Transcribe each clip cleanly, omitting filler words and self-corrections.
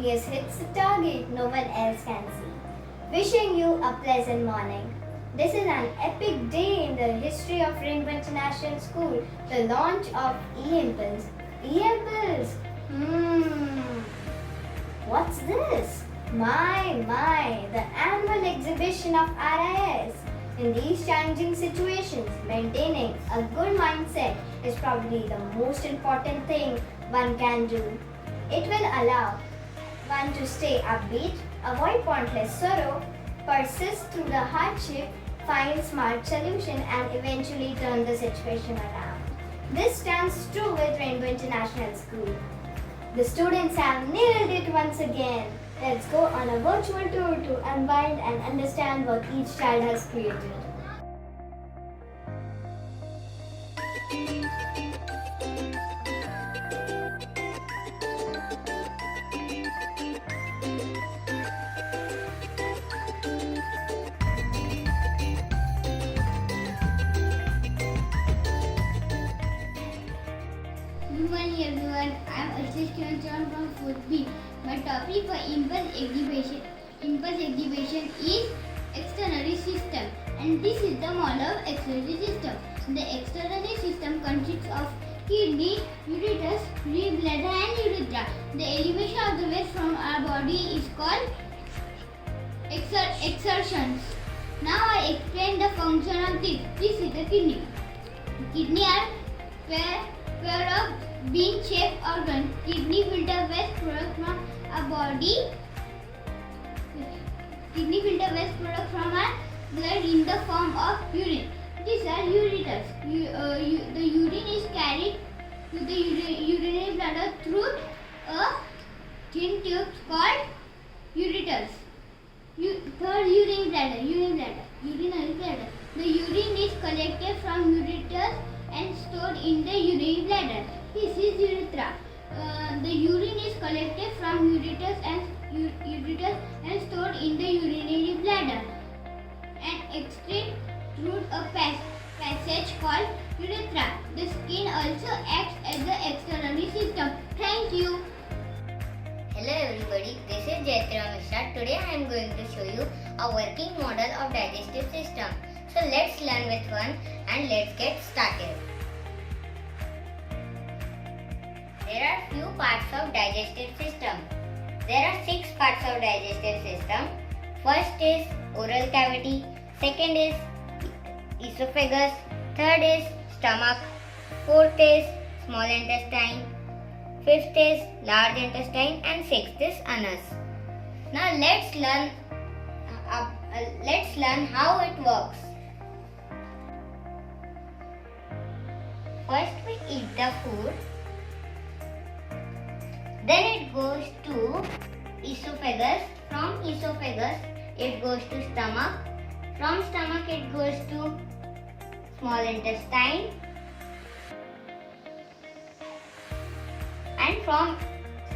genius hits the target no one else can see. Wishing you a pleasant morning. This is an epic day in the history of Rainbow International School, the launch of eImpulse. eImpulse? What's this? My, the annual exhibition of RIS. In these challenging situations, maintaining a good mindset is probably the most important thing one can do. It will allow one to stay upbeat, avoid pointless sorrow, persist through the hardship, find smart solution and eventually turn the situation around. This stands true with Rainbow International School. The students have nailed it once again. Let's go on a virtual tour to unwind and understand what each child has created. Good morning everyone, I am Ashish Kiran from 4th B. My topic for Impulse exhibition is externary system, and this is the model of externary system. The externary system consists of kidney, uterus, bladder and urethra. The elevation of the waste from our body is called exertions. Now I explain the function of this. This is the kidney. Kidney are pair of bean-shaped organ. Kidney filter waste product from our body. Kidney filter waste product from our blood in the form of urine. These are ureters. The urine is carried to the urinary bladder through a thin tube called ureters. Third, urinary bladder. The urine is collected from ureters and stored in the urinary bladder. This is urethra. The urine is collected from ureters and stored in the urinary bladder and excreted through a passage called urethra. The skin also acts as the external system. Thank you. Hello everybody, this is Jaitra Mishra. Today I am going to show you a working model of digestive system. So let's learn with fun and let's get started. There are few parts of digestive system. There are 6 parts of digestive system. First is oral cavity, second is esophagus, third is stomach, fourth is small intestine, fifth is large intestine and sixth is anus. Now let's learn how it works. First we eat the food, then it goes to esophagus, from esophagus it goes to stomach, from stomach it goes to small intestine, and from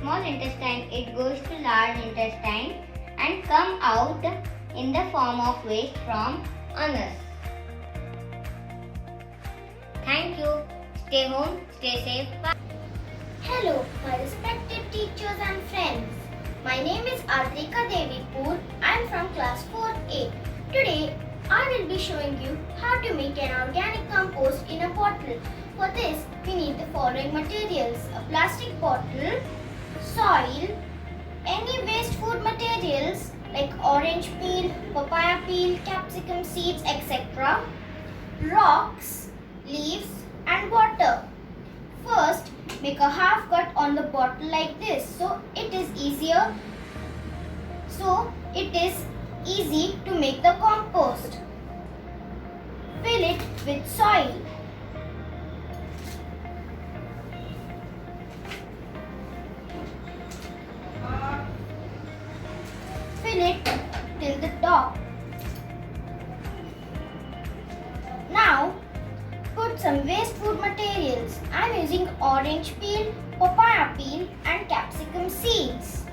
small intestine it goes to large intestine and come out in the form of waste from anus. Thank you. Stay home, stay safe. Bye. Hello, my respected teachers and friends. My name is Ardika Devipoor. I am from class 4A. Today, I will be showing you how to make an organic compost in a bottle. For this, we need the following materials: a plastic bottle, soil, any waste food materials like orange peel, papaya peel, capsicum seeds, etc., rocks, leaves, and water. First, make a half cut on the bottle like this, so it is easy to make the compost. Fill it with soil. Fill it till the top. Now, put some waste food materials. I am using orange peel, papaya peel and capsicum seeds.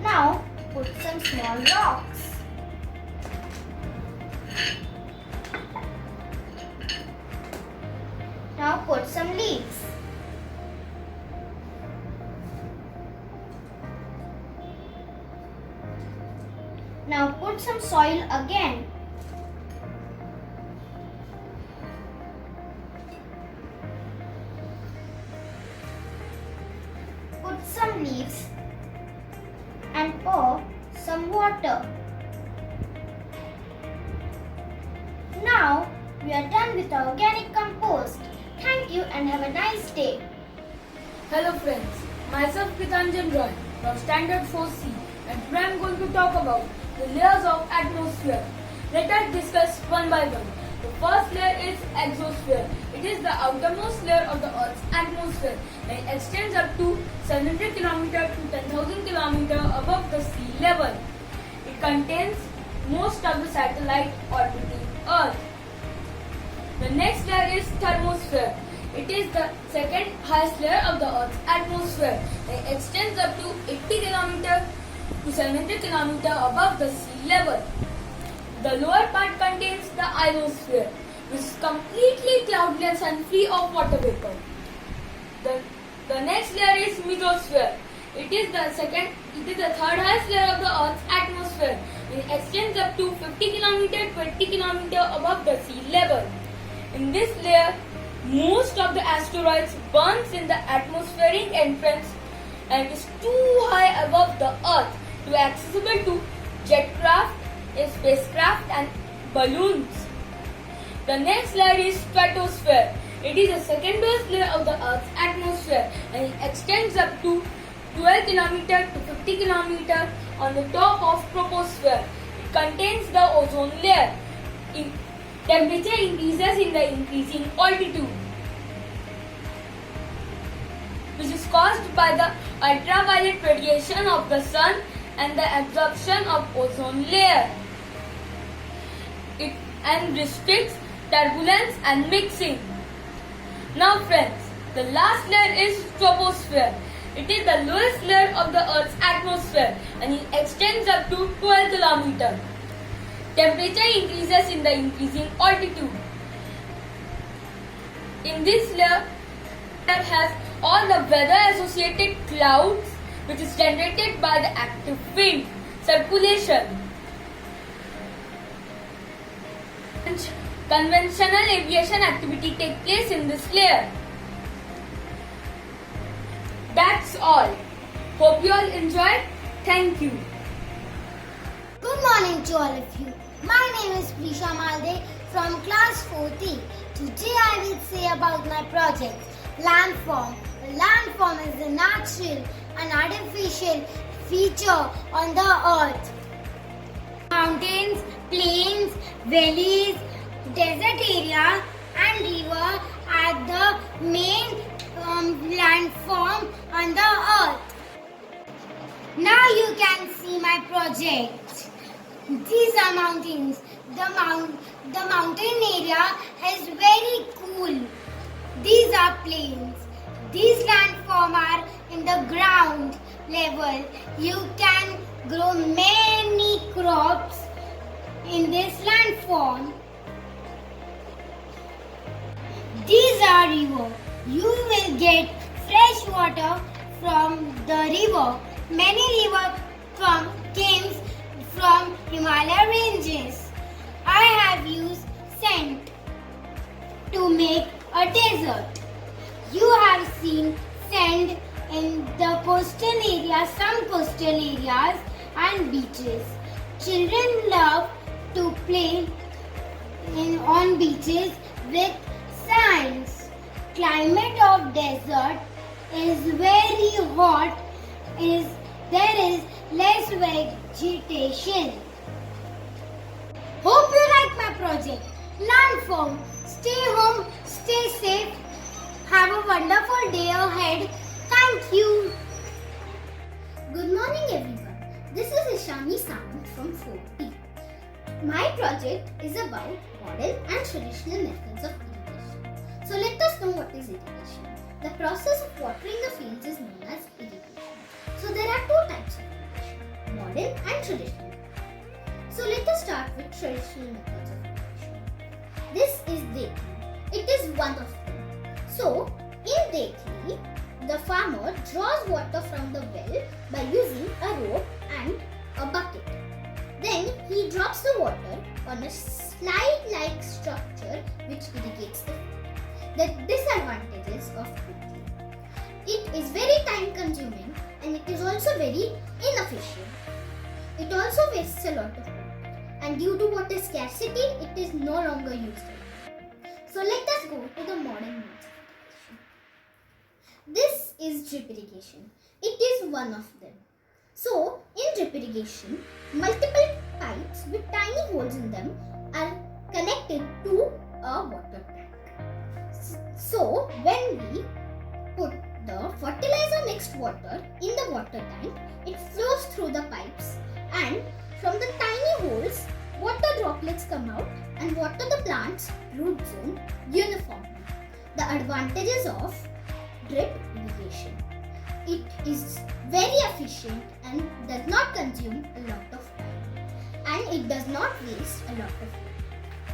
Now put some small rocks. put some soil again. Put some leaves and pour some water. Now we are done with the organic compost. Thank you and have a nice day. Hello friends, myself Kitanjan Roy from Standard 4C and today I am going to talk about the layers of atmosphere. Let us discuss one by one. The first layer is exosphere. It is the outermost layer of the Earth's atmosphere and it extends up to 700 km to 10,000 km above the sea level. It contains most of the satellite orbiting Earth. The next layer is thermosphere. It is the second highest layer of the Earth's atmosphere. It extends up to 80 km to 700 km above the sea level. The lower part contains the ionosphere, which is completely cloudless and free of water vapor. The next layer is mesosphere. It is the third highest layer of the Earth's atmosphere. It extends up to 50 km, 20 km above the sea level. In this layer, most of the asteroids burns in the atmospheric entrance and is too high above the Earth to be accessible to jetcraft, spacecraft and balloons. The next layer is stratosphere. It is the second base layer of the Earth's atmosphere and it extends up to 12 km to 50 km on the top of troposphere. It contains the ozone layer. Temperature increases in the increasing altitude, which is caused by the ultraviolet radiation of the sun and the absorption of ozone layer. It restricts turbulence and mixing. Now friends, the last layer is troposphere. It is the lowest layer of the Earth's atmosphere and it extends up to 12 km. Temperature increases in the increasing altitude. In this layer, it has all the weather-associated clouds which is generated by the active wind circulation. Conventional aviation activity takes place in this layer. That's all. Hope you all enjoyed. Thank you. Good morning to all of you. My name is Prisha Malde from class 4T. Today I will say about my project, landform. Landform is a natural and artificial feature on the earth. Mountains, plains, valleys, desert areas and river are the main landform on the earth. Now you can see my project. These are mountains. The mountain area is very cool. These are plains. These landforms are in the ground level. You can grow many crops in this landform. These are rivers. You will get fresh water from the river. Many rivers came from Himalaya ranges. I have used sand to make a desert. You have seen sand in the coastal areas, some coastal areas and beaches. Children love to play on beaches with sands. Climate of desert is very hot. There is less vegetation. Hope you like my project. Landform. Stay home, stay safe. Have a wonderful day ahead. Thank you. Good morning everyone. This is Ishani Samant from 4T. My project is about modern and traditional methods of irrigation. So let us know what is irrigation. The process of watering the fields is known as irrigation. So there are two types of irrigation, modern and traditional. So let us start with traditional methods of irrigation. This is Dekhi. It is one of them. So in Dekhi, the farmer draws water from the well by using a rope and a bucket. Then he drops the water on a slide-like structure which irrigates the field. The disadvantages of cooking. It is very time-consuming and it is also very inefficient. It also wastes a lot of water, and due to water scarcity, it is no longer used anymore. So let us go to the modern means of irrigation. This is drip irrigation. It is one of them. So, in drip irrigation, multiple pipes with tiny holes in them are connected to a water tank. So, when we put the fertilizer mixed water in the water tank, it flows through the pipes, and from the tiny holes, water droplets come out and water the plant's root zone uniformly. The advantages of drip irrigation. It is very efficient and does not consume a lot of time, and it does not waste a lot of water.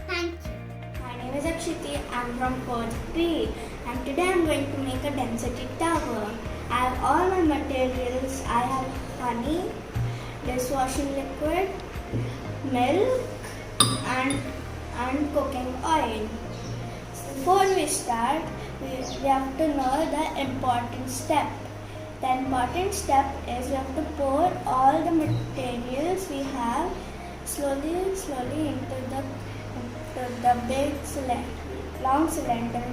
Thank you. My name is Akshiti. I'm from Course B, and today I'm going to make a density tower. I have all my materials. I have honey, dishwashing liquid, milk, and cooking oil. Before we start, we have to know the important step. The important step is we have to pour all the materials we have slowly into the big long cylinder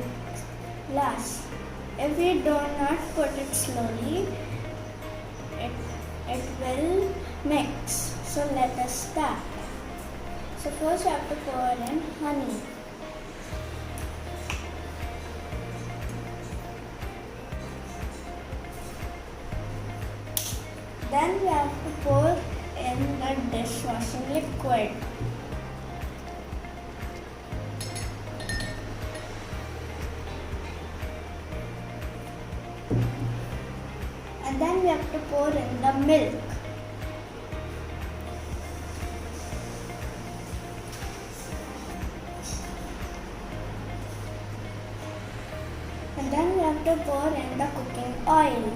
glass. If we do not put it slowly, it will mix. So let us start. So first we have to pour in honey. Then we have to pour in the dishwashing liquid. And then we have to pour in the milk. And then we have to pour in the cooking oil.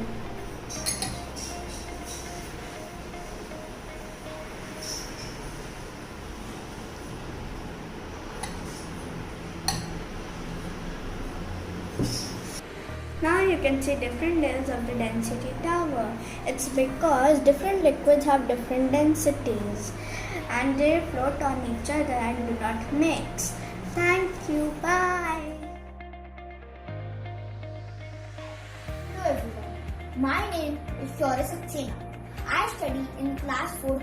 Now you can see different layers of the density tower. It's because different liquids have different densities and they float on each other and do not mix. Thank you. Bye. Hello everyone. My name is Shaurya Saxena. I study in class 4-3.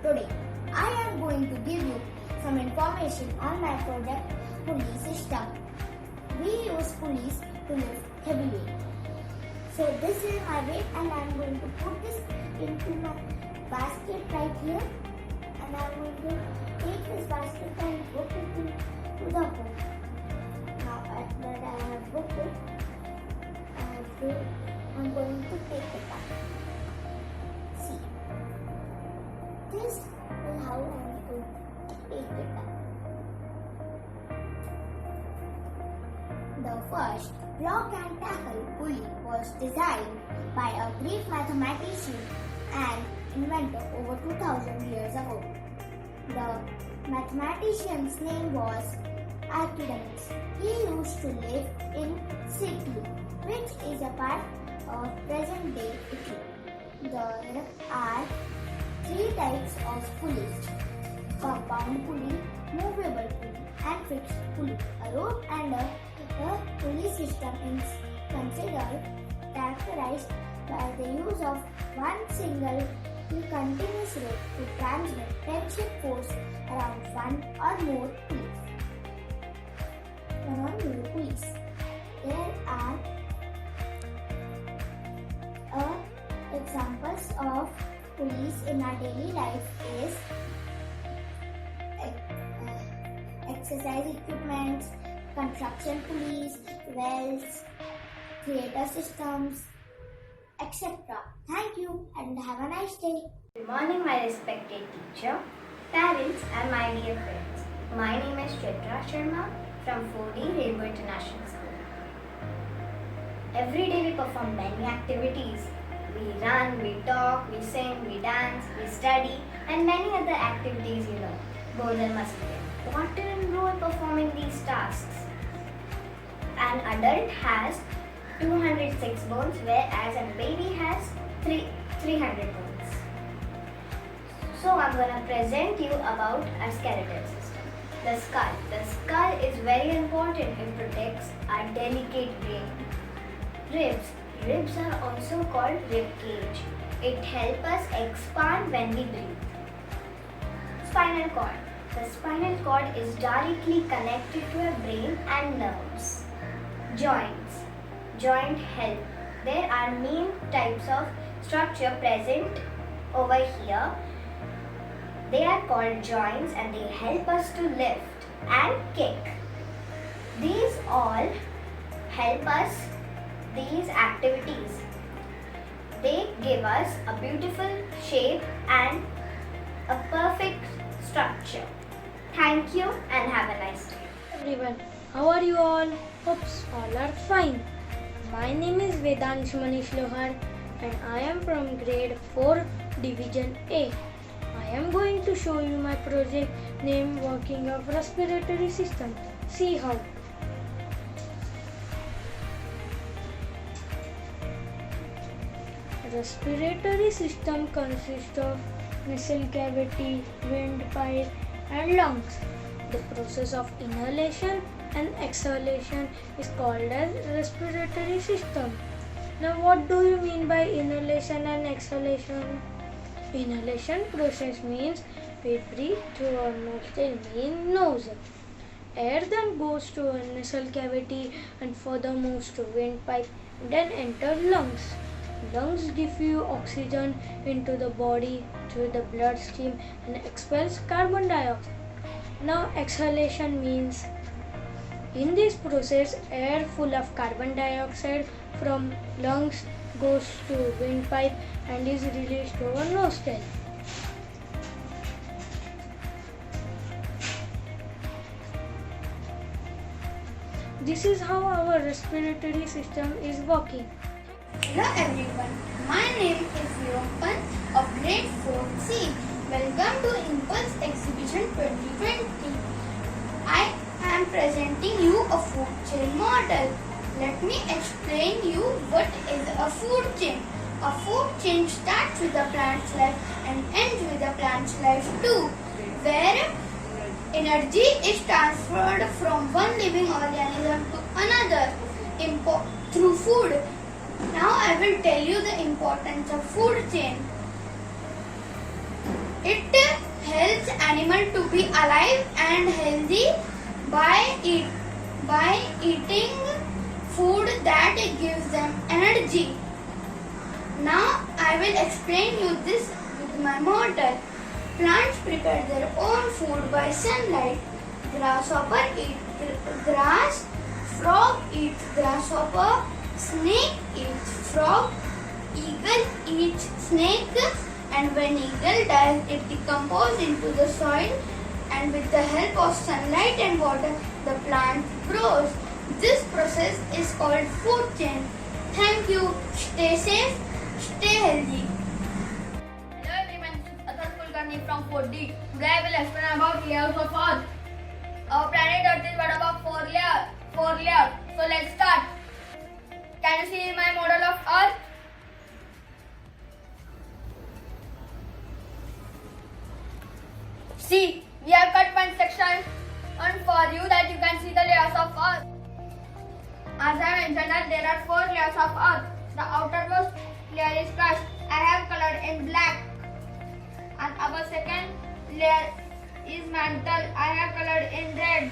Today, I am going to give you some information on my project pulley system. We use pulleys to lift heavy weight. So this is my weight and I am going to put this into my basket right here, and I am going to take this basket and hook it to the hook. Now that I have hooked it, I am going to take it up. See, this is how I am going to take it up. The first block and tackle pulley was designed by a Greek mathematician and inventor over 2000 years ago. The mathematician's name was Archimedes. He used to live in Sicily, which is a part of present-day Italy. There are three types of pulleys: compound pulley, movable pulley, and fixed pulley. A rope and a pulley system is considered characterized by the use of one single continuous rope to transmit tension force around one or more pulleys. There are examples of pulleys in our daily life is exercise equipments, construction pulleys, wells, theater systems, etc. Thank you and have a nice day. Good morning, my respected teacher, parents, and my dear friends. My name is Chaitra Sharma from 4D Rainbow International School. Every day we perform many activities. We run, we talk, we sing, we dance, we study, and many other activities, bones and muscle play an important role performing these tasks. An adult has 206 bones, whereas a baby has 300 bones. So I'm going to present you about our skeletal system. The skull. The skull is very important. It protects our delicate brain. Ribs. Ribs are also called rib cage. It helps us expand when we breathe. Spinal cord. The spinal cord is directly connected to our brain and nerves. Joints. Joint help. There are main types of structure present over here. They are called joints and they help us to lift and kick. These all help us, these activities. They give us a beautiful shape and a perfect structure. Thank you and have a nice day. Everyone, how are you all? Hopes all are fine. My name is Vedansh Manish Lohar and I am from grade 4 division A. I am going to show you my project named Working of Respiratory System. See how. Respiratory system consists of nasal cavity, windpipe and lungs. The process of inhalation and exhalation is called as respiratory system. Now what do you mean by inhalation and exhalation? Inhalation process means we breathe through our nostril, means nose. Air then goes to a nasal cavity and further moves to windpipe, then enter lungs. Lungs diffuse oxygen into the body through the bloodstream and expels carbon dioxide. Now exhalation means in this process air full of carbon dioxide from lungs goes to windpipe and is released over nostril. This is how our respiratory system is working. Hello everyone, my name is Yopan of grade 4C. Welcome to Impulse Exhibition 2020. I am presenting you a food chain model. Let me explain you what is a food chain. A food chain starts with the plant's life and ends with the plant's life too, where energy is transferred from one living organism to another through food. Now I will tell you the importance of food chain. It helps animal to be alive and healthy by eating food that gives them energy. Now I will explain you this with my model. Plants prepare their own food by sunlight. Grasshopper eats grass, frog eats grasshopper, snake eats frog, eagle eats snake, and when eagle dies, it decomposes into the soil, and with the help of sunlight and water, the plant grows. This process is called food chain. Thank you. Stay safe, stay healthy. Hello everyone, this is Athar Kulkarni from 4D. Today I will explain about layers of Earth. Our planet Earth is made up of four layers. So let's start. Can you see my model of Earth? See, we have cut one section for you that you can see the layers of Earth. As I mentioned that there are four layers of Earth. The outermost layer is crust. I have colored in black. And our second layer is mantle. I have colored in red.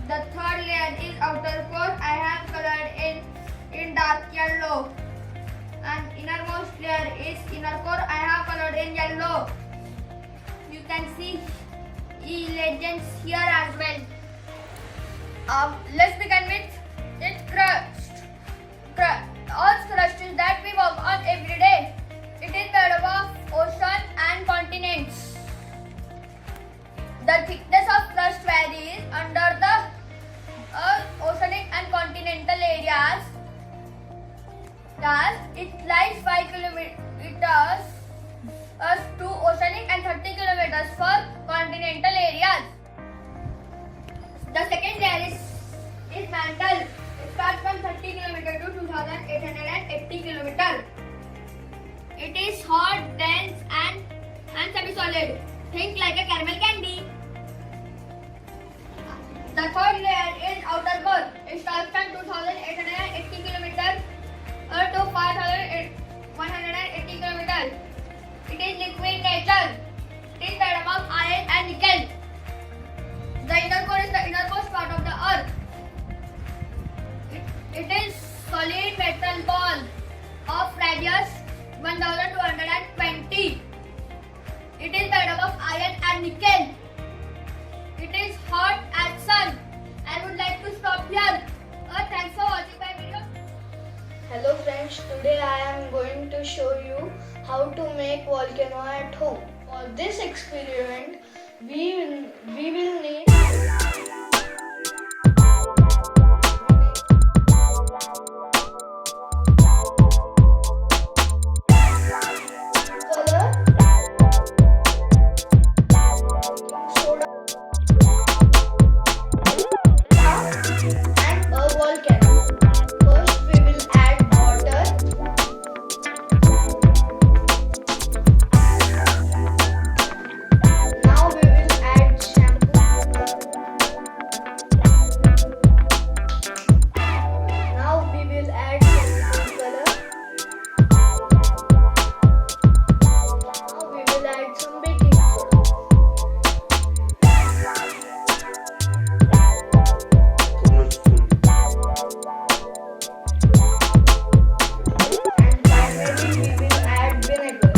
The third layer is outer core. I have colored in dark yellow. And innermost layer is inner core. I have colored in yellow. You can see legends here as well. Let's begin with its crust. Earth's crust is that we walk on every day. It is made up of ocean and continents. The thickness of crust varies under the oceanic and continental areas. Thus, it lies 5 kilometers to oceanic kilometers. It is hot, dense and semi-solid. Think like a caramel candy. The third layer is outer core. It starts from 2,880 kilometers to 5,180 kilometers. It is liquid nature. It is made up of iron and nickel. The inner core is the innermost part of the earth. It is solid metal ball of radius 1,220. It is made up of iron and nickel. It is hot as sun. I would like to stop here. Thanks for watching my video. Hello friends, today I am going to show you how to make volcano at home. For this experiment, we will need color, soda, and a volcano. First, we will add water. Now we will add shampoo. Now we will add some color. Now we will add some baking soda. And finally we will add vinegar.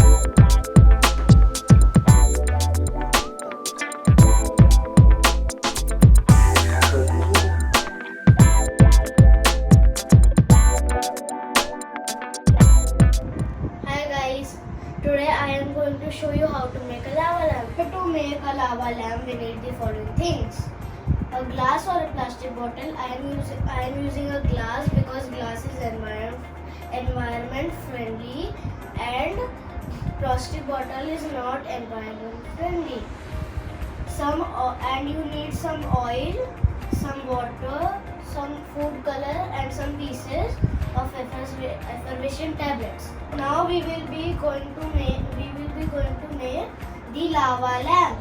Hi guys, today I am going to show you how to make a lava lamp. To make a lava lamp we need the following things. A glass or a plastic bottle. I am using a glass because glass is environment friendly and plastic bottle is not environment friendly. And you need some oil, some water, some food color and some pieces of effervescent tablets. Now we will be going to make the lava lamp.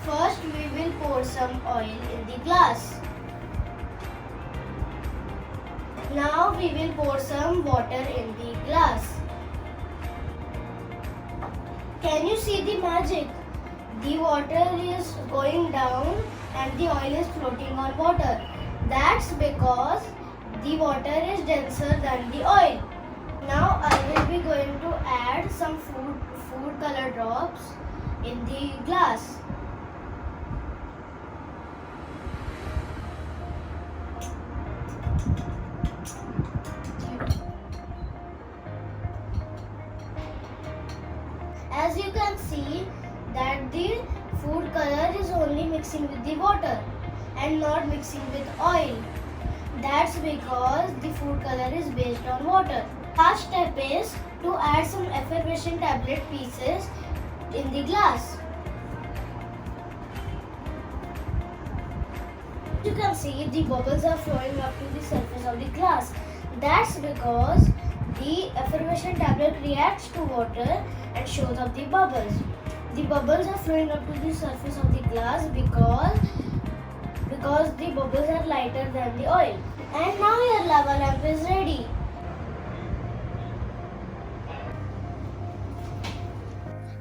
First we will pour some oil in the glass. Now we will pour some water in the glass. Can you see the magic? The water is going down and the oil is floating on water. That's because the water is denser than the oil. Now I will be going to add some food color drops in the glass. As you can see that the food color is only mixing with the water and not mixing with oil. That's because the food color is based on water. Last step is to add some effervescent tablet pieces in the glass. You can see the bubbles are flowing up to the surface of the glass. That's because the effervescent tablet reacts to water and shows up the bubbles. The bubbles are flowing up to the surface of the glass because the bubbles are lighter than the oil. And now your lava lamp is ready.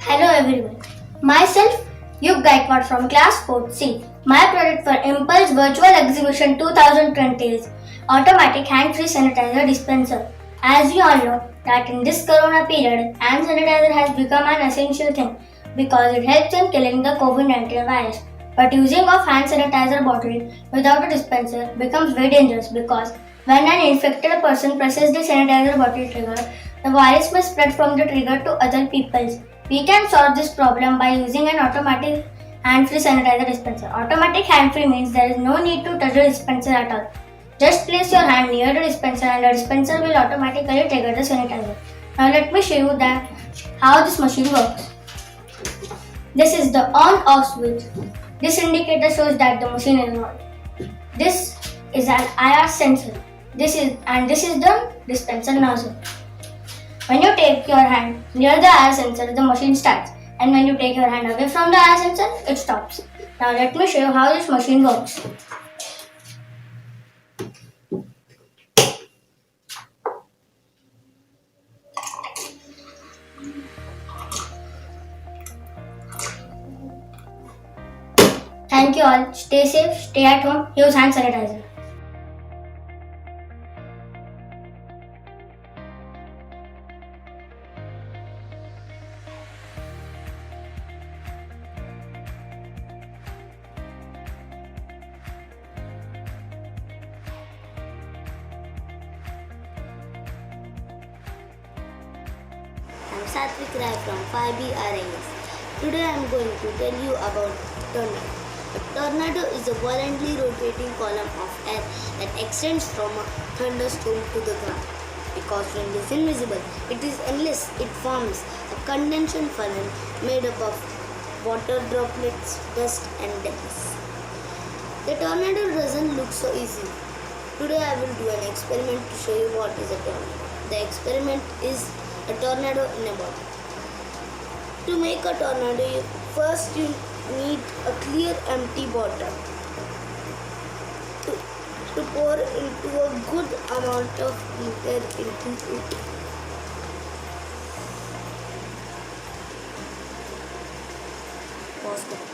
Hello everyone. Myself, Yug Gaikwad from class 4C. My product for Impulse Virtual Exhibition 2020 is Automatic Hand-Free Sanitizer Dispenser. As you all know that in this corona period, hand sanitizer has become an essential thing because it helps in killing the COVID-19 virus. But using of hand sanitizer bottle without a dispenser becomes very dangerous because when an infected person presses the sanitizer bottle trigger, the virus may spread from the trigger to other people. We can solve this problem by using an automatic hand-free sanitizer dispenser. Automatic hand-free means there is no need to touch the dispenser at all. Just place your hand near the dispenser and the dispenser will automatically trigger the sanitizer. Now let me show you that how this machine works. This is the on-off switch. This indicator shows that the machine is on. This is an IR sensor. This is the dispenser nozzle. When you take your hand near the air sensor, the machine starts. And when you take your hand away from the air sensor, it stops. Now let me show you how this machine works. Thank you all. Stay safe, stay at home, use hand sanitizer. I'm Satvik Rai from 5B RIS. Today I am going to tell you about tornado. A tornado is a violently rotating column of air that extends from a thunderstorm to the ground. Because wind is invisible, it is unless it forms a condensation funnel made up of water droplets, dust and debris. The tornado doesn't look so easy. Today I will do an experiment to show you what is a tornado. The experiment is a tornado in a bottle. To make a tornado, first you need a clear empty bottle to pour into a good amount of water into it. Pause that.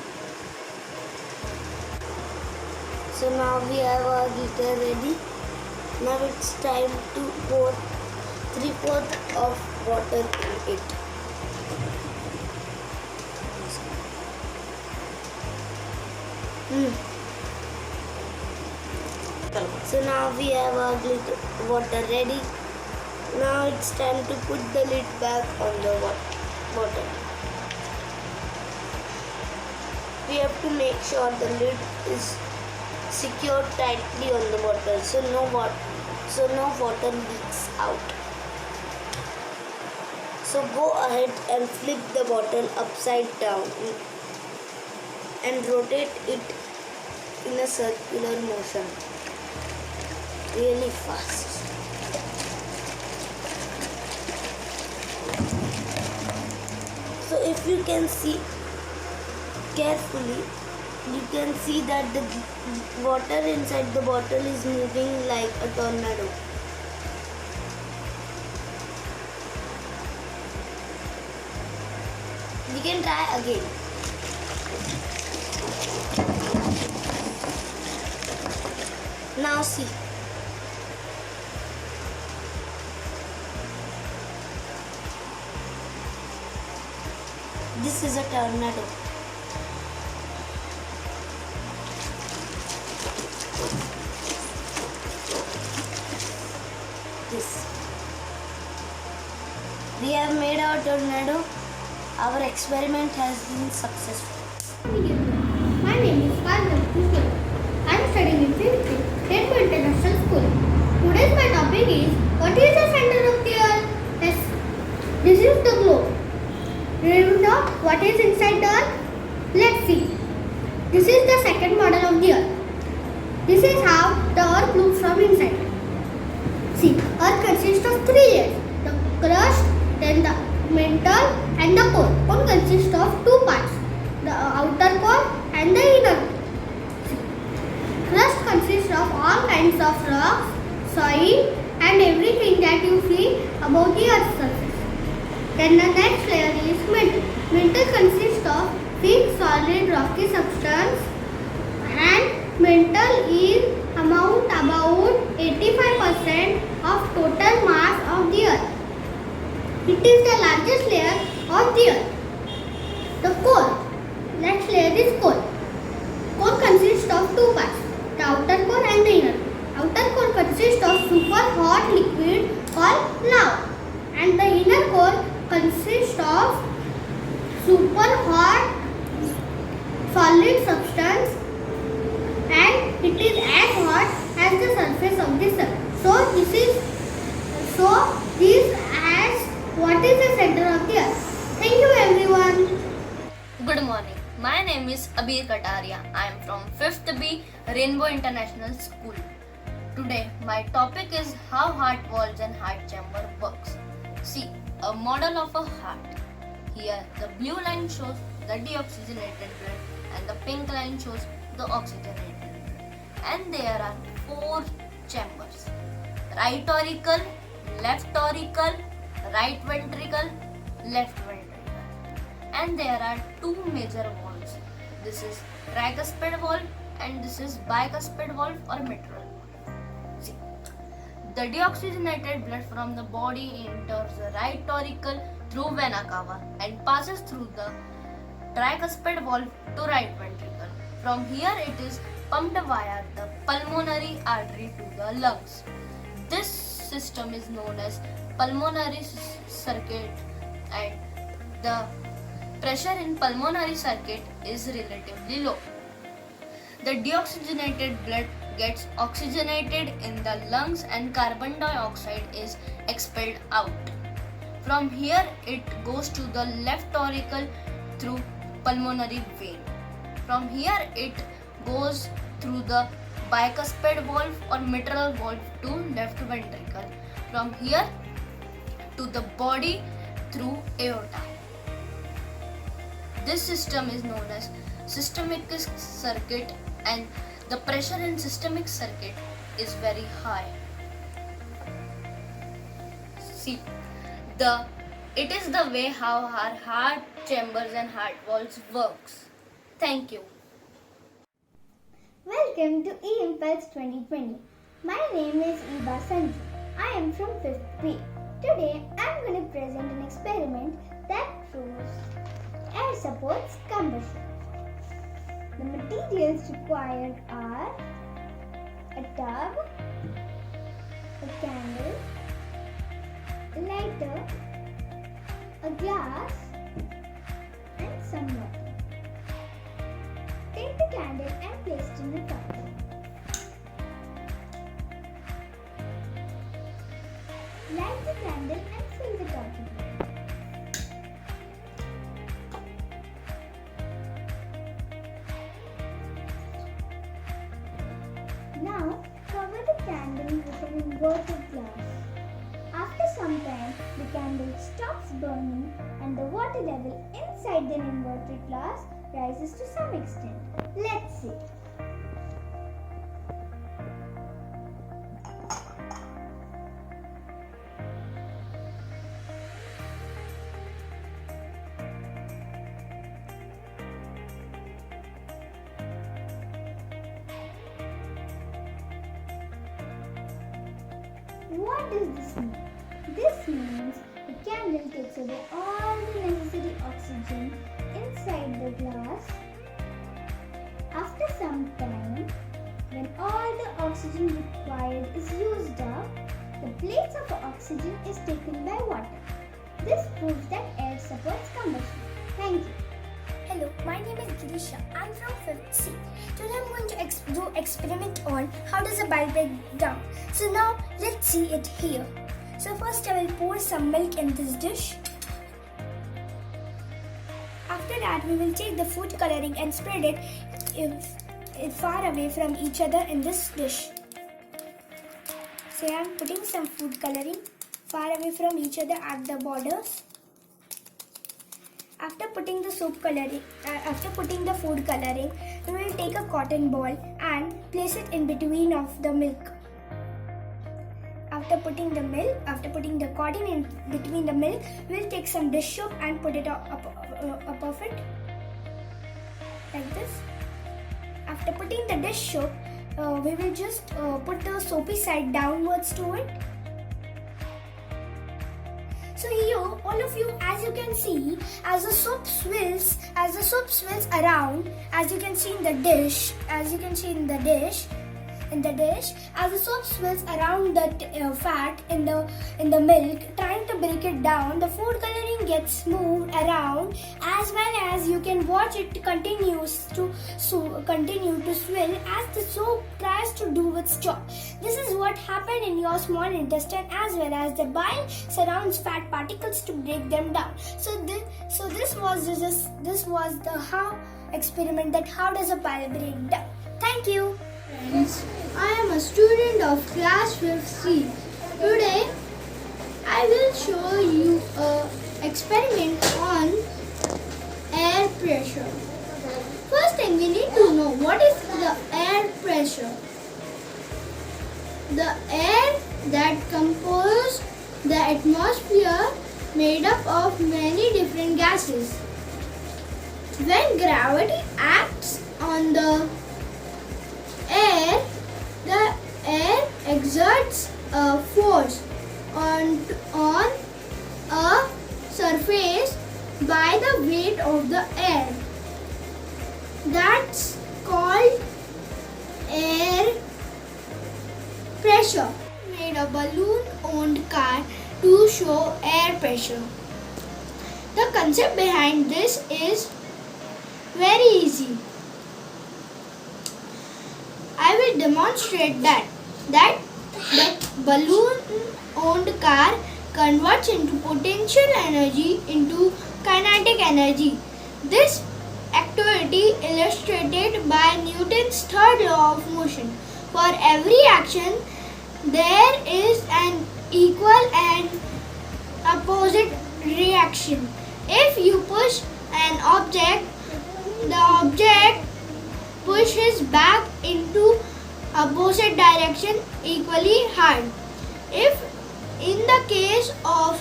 So now we have our heater ready. Now it's time to pour 3/4 of water in it. So now we have our water ready. Now it's time to put the lid back on the bottle. We have to make sure the lid is secured tightly on the bottle so no water leaks out. So go ahead and flip the bottle upside down and rotate it in a circular motion really fast. So if you can see carefully, you can see that the water inside the bottle is moving like a tornado. We can try again. Now see. This is a tornado. This. We have made our tornado. Our experiment has been successful. My name is Partham Krishnan. I am studying in 5th grade, Rainbow International School. Today's my topic is, what is the center of the earth? Yes, this is the globe. Do you know what is inside the earth? Let's see. This is the second model of the earth. This is how the earth looks from inside. See, earth consists of 3 layers. The crust, then the mantle and the core. Core consists of 2 parts. The outer core and the inner core. Crust consists of all kinds of rocks, soil and everything that you see above the earth's surface. Then the next layer is mantle. Mantle consists of thick, solid, rocky substance and mantle is amount about 85% of total mass of the earth. It is the largest layer of the earth. The core. Next layer is core. Core consists of 2 parts, the outer core and the inner core. Outer core consists of super hot liquid called lava, and the inner core consists of super hot solid substance, and it is as hot as the surface of the sun. This as what is the center of the earth. Thank you everyone. Good morning. My name is Abir Kataria. I am from 5th B Rainbow International School. Today my topic is how heart valves and heart chamber works. See, a model of a heart. Here the blue line shows the deoxygenated blood and the pink line shows the oxygenated blood. And there are 4 chambers: right auricle, left auricle, right ventricle, left ventricle. And there are 2 major valves. This is tricuspid valve and this is bicuspid valve or mitral valve. See, the deoxygenated blood from the body enters the right auricle through vena cava and passes through the tricuspid valve to right ventricle. From here it is pumped via the pulmonary artery to the lungs. This system is known as pulmonary circuit, and the pressure in pulmonary circuit is relatively low. The deoxygenated blood gets oxygenated in the lungs and carbon dioxide is expelled out. From here it goes to the left auricle through pulmonary vein. From here it goes through the bicuspid valve or mitral valve to left ventricle. From here to the body through aorta. This system is known as systemic circuit, and the pressure in systemic circuit is very high. See, it is the way how our heart chambers and heart valves works. Thank you. Welcome to eImpulse 2020. My name is Eba Sanju. I am from 5th B. Today I am going to present an experiment that proves air supports combustion. The materials required are a tub, a candle, a lighter, a glass, and some water. Take the candle and place it in the tub. Light the candle and fill the tub with water. Now cover the candle with an inverted glass. After some time, the candle stops burning and the water level inside the inverted glass rises to some extent. Let's see. What does this mean? This means the candle takes away all the necessary oxygen inside the glass. After some time, when all the oxygen required is used up, the place of oxygen is taken by water. This proves that air supports combustion. Thank you. Hello, my name is Girisha. I'm from 5th C. Today I'm going to do experiment on how does a bulb break down. So now let's see it here. So first I will pour some milk in this dish. After that we will take the food coloring and spread it far away from each other in this dish. So I am putting some food coloring far away from each other at the borders. After putting the food coloring, we will take a cotton ball and place it in between of the milk. After putting the cotton in between the milk, we will take some dish soap and put it up of it, like this. After putting the dish soap, we will just put the soapy side downwards to it. So here, all of you, as you can see, as the soap swirls around, as you can see in the dish, as the soap swirls around the fat in the milk, trying to break it down, the food coloring gets moved around, as well as you can watch it continue to swirl as the soap tries to do its job. This is what happened in your small intestine, as well as the bile surrounds fat particles to break them down. So this was the how experiment, that how does a bile break down. Thank you. Friends, I am a student of class 5th C. Today I will show you a experiment on air pressure. First thing we need to know what is the air pressure. The air that composes the atmosphere made up of many different gases. When gravity acts on the air exerts a force on a surface by the weight of the air. That's called air pressure. Made a balloon-owned car to show air pressure. The concept behind this is very easy. I will demonstrate that the balloon-owned car converts into potential energy into kinetic energy. This activity illustrated by Newton's third law of motion. For every action, there is an equal and opposite reaction. If you push an object, the object pushes back into opposite direction equally hard. If in the case of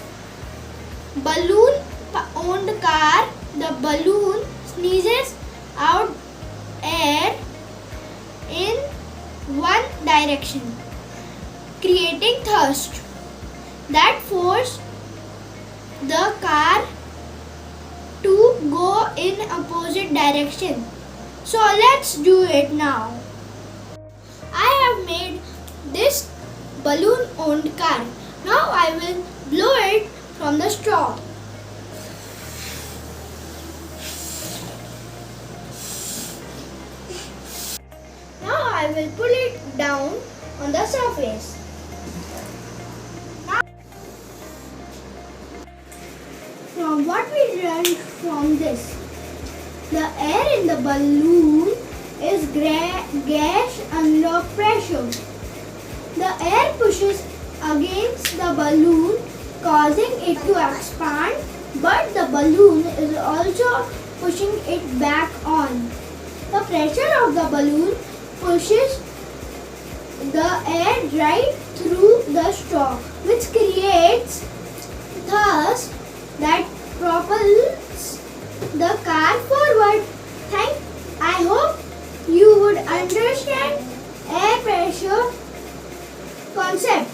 balloon-owned car, the balloon sneezes out air in one direction, creating thrust that forces the car to go in opposite direction. So let's do it now. I have made this balloon-owned car. Now I will blow it from the straw. Now I will pull it down on the surface. From what we learned from this, the air in the balloon is gas under pressure. The air pushes against the balloon, causing it to expand, but the balloon is also pushing it back on. The pressure of the balloon pushes the air right through the straw, which creates thrust that propels the car forward. I hope you would understand air pressure concept.